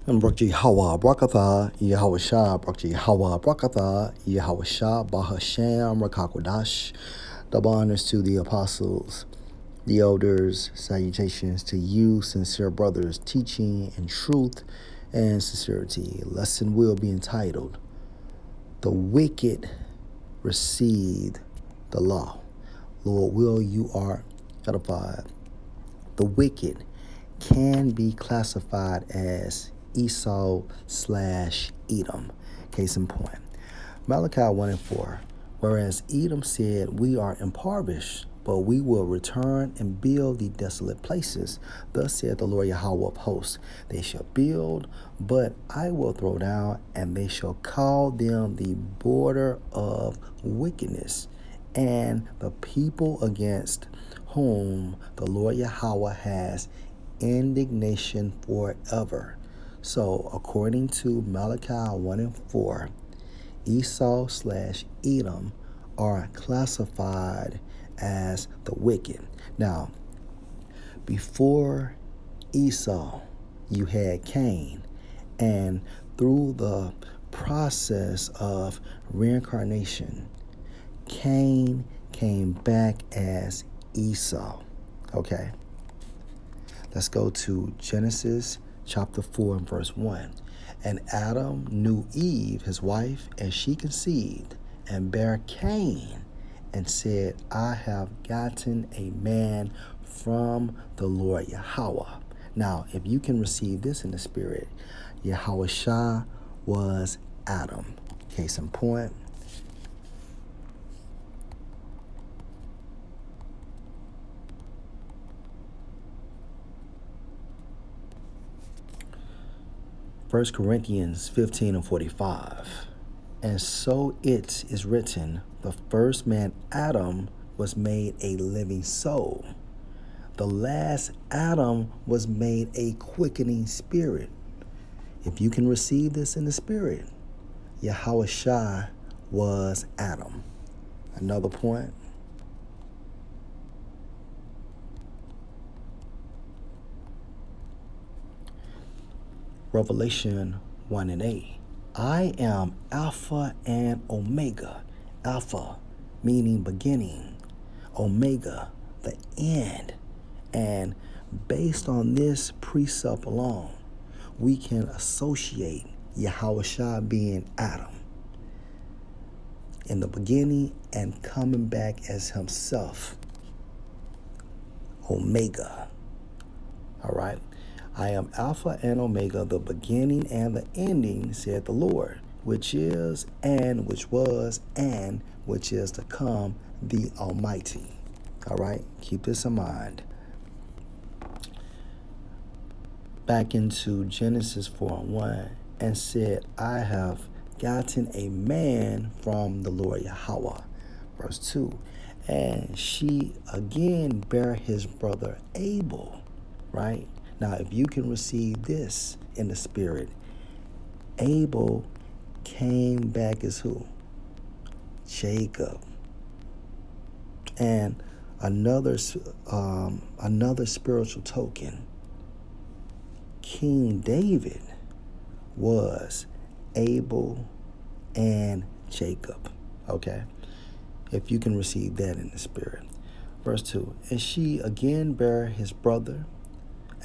And Brak Hawa Brakatha, Yahweh Shah, Brak Hawa Brakatha, Yahweh Shah, Bahasham, Rakakwadash. Double honors to the apostles, the elders, salutations to you, sincere brothers, teaching in truth and sincerity. Lesson will be entitled, The Wicked Received the Law. Lord, will you are edified. The wicked can be classified as Esau/Edom. Case in point, Malachi 1:4. Whereas Edom said, "We are impoverished, but we will return and build the desolate places. Thus said the Lord Yahweh of hosts, they shall build, but I will throw down, and they shall call them the border of wickedness, and the people against whom the Lord Yahweh has indignation forever." So, according to Malachi 1:4, Esau/Edom are classified as the wicked. Now, before Esau, you had Cain, and through the process of reincarnation, Cain came back as Esau. Okay, let's go to Genesis chapter 4 and verse 1. And Adam knew Eve, his wife, and she conceived and bare Cain, and said, I have gotten a man from the Lord Yahweh. Now, if you can receive this in the spirit, Yahweh Shah was Adam. Case in point, First Corinthians 15 and 45. And so it is written, the first man, Adam, was made a living soul. The last Adam was made a quickening spirit. If you can receive this in the spirit, Yahweh Shah was Adam. Another point. Revelation 1 and 8. I am Alpha and Omega. Alpha meaning beginning, Omega the end. And based on this precept alone, we can associate Yahweh Shah being Adam in the beginning and coming back as himself, Omega. All right. I am Alpha and Omega, the beginning and the ending, said the Lord, which is, and which was, and which is to come, the Almighty. All right, keep this in mind. Back into Genesis 4:1, and said, I have gotten a man from the Lord Yahweh. Verse 2, and she again bare his brother Abel, right? Now, if you can receive this in the spirit, Abel came back as who? Jacob. And another spiritual token, King David was Abel and Jacob. Okay? If you can receive that in the spirit. Verse 2, and she again bare his brother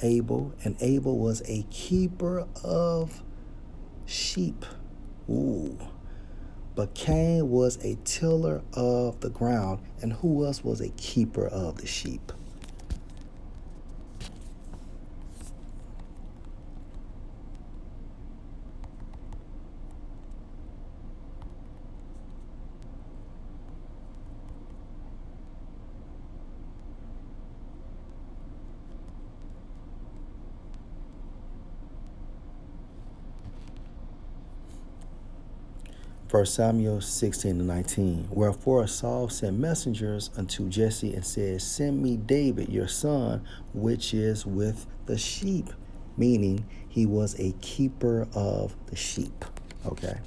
Abel, and Abel was a keeper of sheep. Ooh. But Cain was a tiller of the ground, and who else was a keeper of the sheep? First Samuel 16 and 19. Wherefore Saul sent messengers unto Jesse and said, send me David your son, which is with the sheep. Meaning he was a keeper of the sheep. Okay.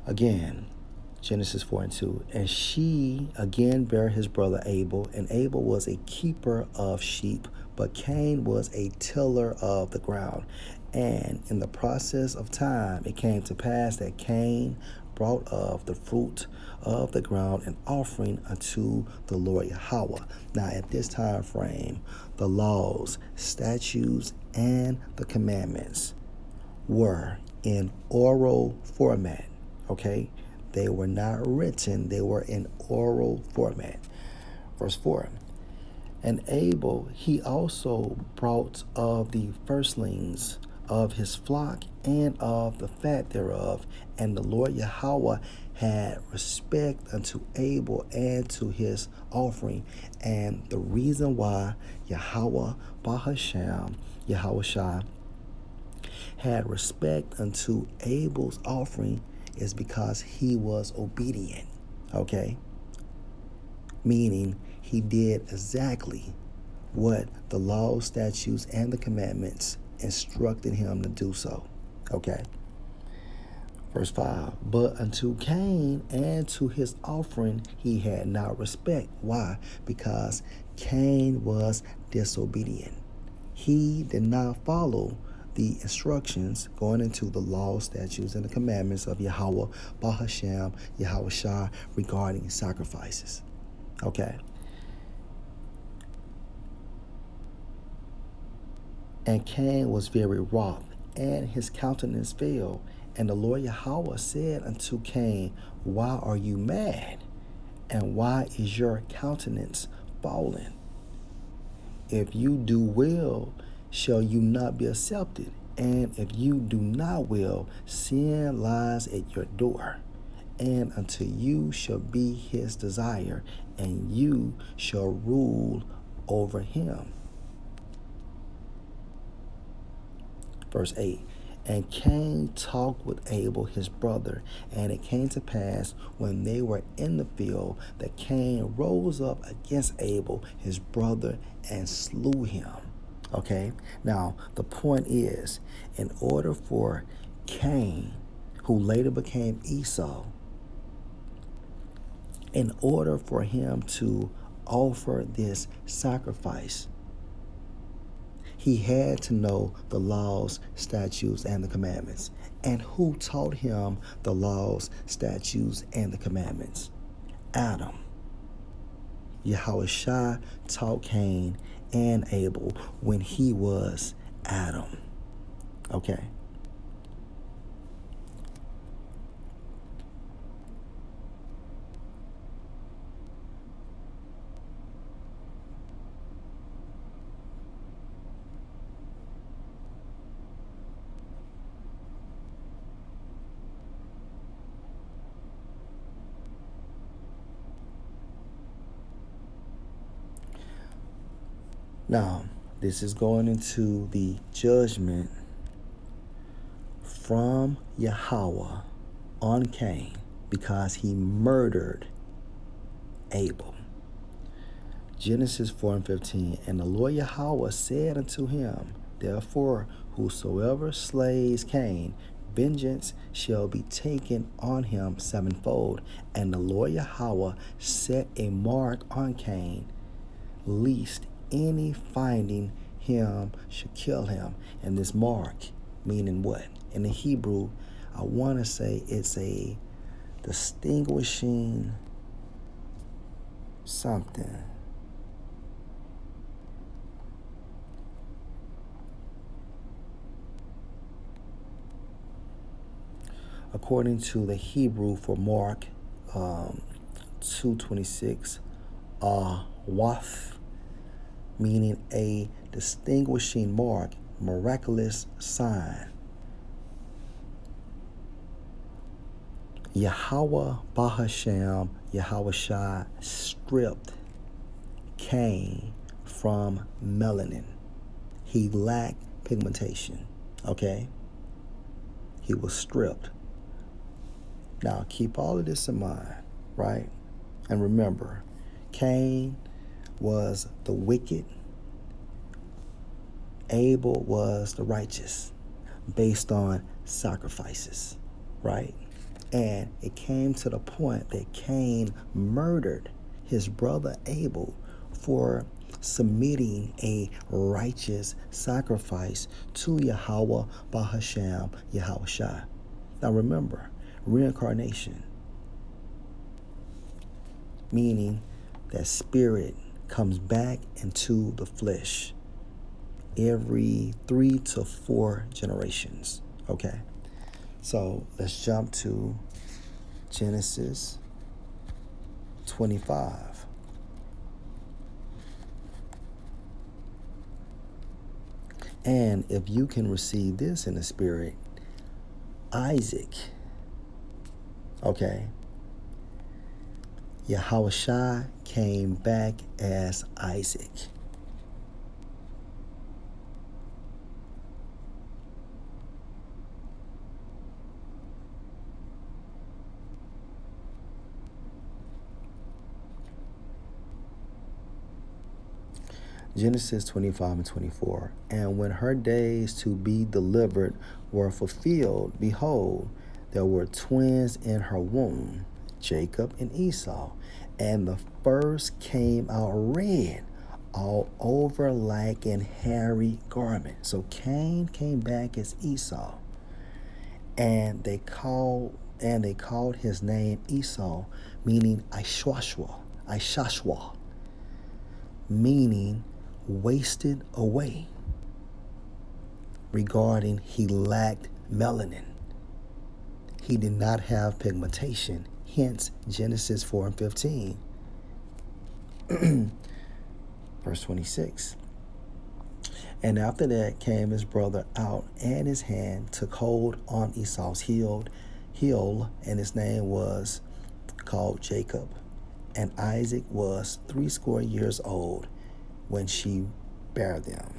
Again, Genesis 4 and 2. And she again bare his brother Abel, and Abel was a keeper of sheep, but Cain was a tiller of the ground. And in the process of time, it came to pass that Cain brought of the fruit of the ground an offering unto the Lord Yahweh. Now, at this time frame, the laws, statutes, and the commandments were in oral format. Okay? They were not written, they were in oral format. Verse 4. And Abel, he also brought of the firstlings of his flock and of the fat thereof. And the Lord Yahweh had respect unto Abel and to his offering. And the reason why Yahweh Bahasham, Yahweh Shai, had respect unto Abel's offering is because he was obedient. Okay? Meaning he did exactly what the law, statutes, and the commandments instructed him to do so. Okay. Verse 5. But unto Cain and to his offering he had not respect. Why? Because Cain was disobedient. He did not follow the instructions going into the law, statutes, and the commandments of Yahweh Bahasham, Yahweh Shai regarding sacrifices. Okay. And Cain was very wroth, and his countenance fell. And the Lord Yahweh said unto Cain, why are you mad? And why is your countenance fallen? If you do well, shall you not be accepted? And if you do not well, sin lies at your door. And unto you shall be his desire, and you shall rule over him. Verse 8. And Cain talked with Abel his brother, and it came to pass when they were in the field that Cain rose up against Abel his brother and slew him. Okay, now the point is, in order for Cain, who later became Esau, in order for him to offer this sacrifice, he had to know the laws, statutes, and the commandments. And who taught him the laws, statutes, and the commandments? Adam. Yahweh Shai taught Cain and Abel when he was Adam. Okay. Now, this is going into the judgment from Yahweh on Cain because he murdered Abel. Genesis 4:15. And the Lord Yahweh said unto him, therefore, whosoever slays Cain, vengeance shall be taken on him sevenfold. And the Lord Yahweh set a mark on Cain, lest any finding him should kill him. And this mark, meaning what? In the Hebrew, I want to say it's a distinguishing something. According to the Hebrew for mark 2:26, wath, meaning a distinguishing mark, miraculous sign. Yahweh Bahasham, Yahweh Shai stripped Cain from melanin. He lacked pigmentation. Okay? He was stripped. Now, keep all of this in mind, right? And remember, Cain was the wicked. Abel was the righteous, based on sacrifices, right? And it came to the point that Cain murdered his brother Abel for submitting a righteous sacrifice to Yahweh Bahasham Yahweh Shai. Now remember, reincarnation, meaning that spirit comes back into the flesh every 3 to 4 generations. Okay, so let's jump to Genesis 25. And if you can receive this in the spirit, Isaac, okay, Yahushua came back as Isaac. Genesis 25 and 24. And when her days to be delivered were fulfilled, behold, there were twins in her womb, Jacob and Esau. And the first came out red all over like an hairy garment. So Cain came back as Esau. And they called his name Esau, meaning Ishashwa, meaning wasted away, regarding he lacked melanin. He did not have pigmentation, hence Genesis 4 and 15. Verse 26. And after that came his brother out, and his hand took hold on Esau's heel, and his name was called Jacob. And Isaac was 80 years old when she bare them.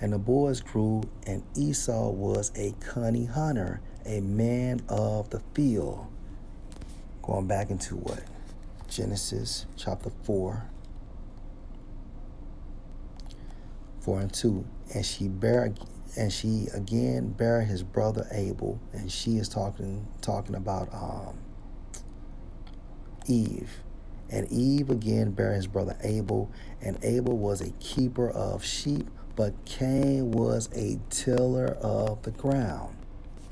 And the boys grew, and Esau was a cunning hunter, a man of the field. Going back into what? Genesis chapter 4, 4 and 2. And she again bare his brother Abel, and she is talking about Eve. And Eve again bare his brother Abel, and Abel was a keeper of sheep, but Cain was a tiller of the ground.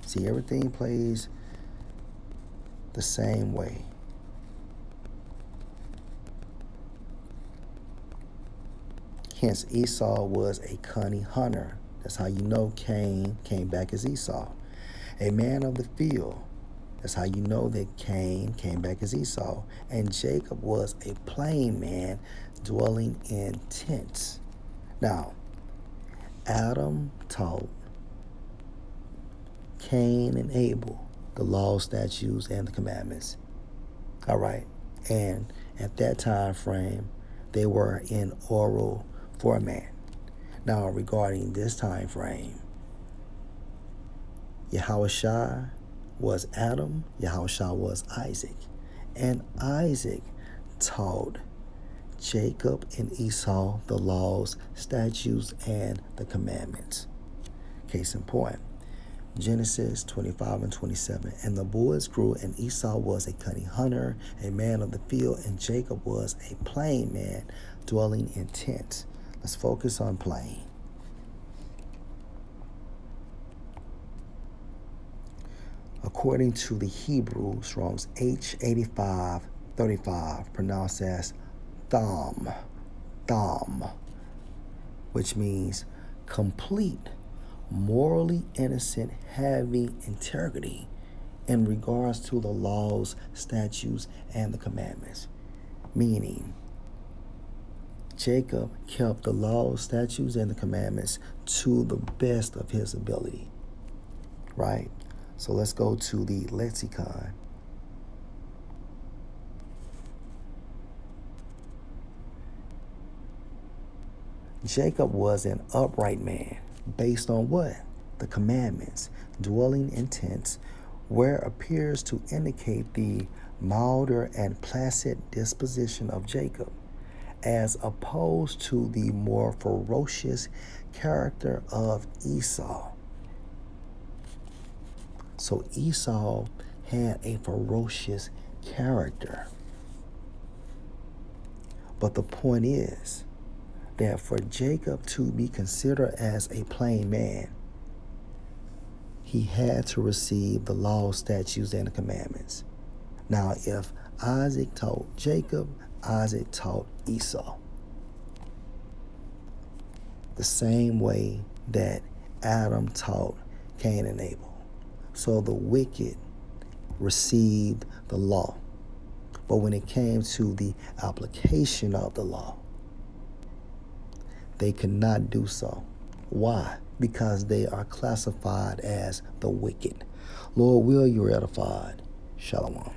See, everything plays the same way. Hence, Esau was a cunning hunter. That's how you know Cain came back as Esau. A man of the field. That's how you know that Cain came back as Esau. And Jacob was a plain man dwelling in tents. Now, Adam taught Cain and Abel the law, statutes, and the commandments. All right. And at that time frame, they were in oral format. Now, regarding this time frame, Yahushua was Adam, Yahushua was Isaac. And Isaac taught Jacob and Esau the laws, statutes, and the commandments. Case in point, Genesis 25 and 27. And the boys grew, and Esau was a cunning hunter, a man of the field, and Jacob was a plain man dwelling in tents. Let's focus on plain. According to the Hebrew, Strong's H8535, pronounced as Tham, which means complete, morally innocent, having integrity in regards to the laws, statutes, and the commandments. Meaning, Jacob kept the laws, statutes, and the commandments to the best of his ability. Right? So let's go to the lexicon. Jacob was an upright man, based on what? The commandments, dwelling in tents, where appears to indicate the milder and placid disposition of Jacob, as opposed to the more ferocious character of Esau. So Esau had a ferocious character. But the point is that for Jacob to be considered as a plain man, he had to receive the law, statutes, and the commandments. Now, if Isaac taught Jacob, Isaac taught Esau. The same way that Adam taught Cain and Abel. So the wicked received the law. But when it came to the application of the law, they could not do so. Why? Because they are classified as the wicked. Lord, will you edified. Shalom.